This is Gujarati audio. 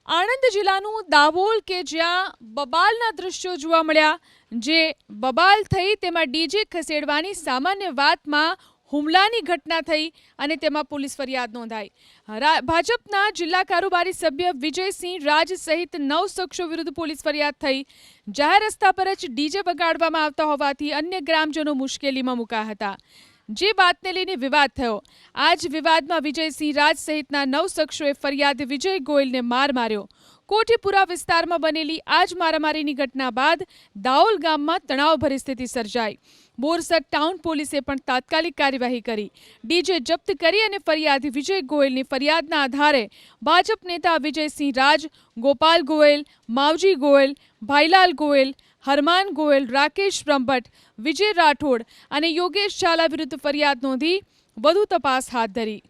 આણંદ જિલ્લાનું દાભોલ કે જ્યાં બબાલના દ્રશ્યો જોવા મળ્યા, જે બબાલ થઈ તેમાં ડીજે ખસેડવાની સામાન્ય વાતમાં હુમલાની ઘટના થઈ અને તેમાં પોલીસ ફરિયાદ નોંધાઈ. ભાજપના જિલ્લા કારોબારી સભ્ય વિજયસિંહ રાજ સહિત 9 શખ્સો વિરુદ્ધ પોલીસ ફરિયાદ થઈ. જાહેર રસ્તા પર જ ડીજે વગાડવામાં આવતા હોવાથી અન્ય ગ્રામજનો મુશ્કેલીમાં મુકાયા હતા, જે વાતને લઈને વિવાદ થયો. આ જ વિવાદમાં વિજયસિંહ રાજ સહિતના 9 શખ્સોએ ફરિયાદી વિજય ગોયલને માર માર્યો. કોઠીપુરા વિસ્તારમાં બનેલી આ જ મારામારીની ઘટના બાદ દાહોલ ગામમાં તણાવભરી સ્થિતિ સર્જાઈ. બોરસદ ટાઉન પોલીસે પણ તાત્કાલિક કાર્યવાહી કરી ડીજે જપ્ત કરી અને ફરિયાદી વિજય ગોયલની ફરિયાદના આધારે ભાજપ નેતા વિજયસિંહ રાજ, ગોપાલ ગોયલ, માવજી ગોયલ, ભાઈલાલ ગોયલ, હરમાન ગોયલ, રાકેશ બ્રહ્મભટ્ટ, વિજય રાઠોડ અને યોગેશ ઝાલા વિરુદ્ધ ફરિયાદ નોંધી વધુ તપાસ હાથ ધરી.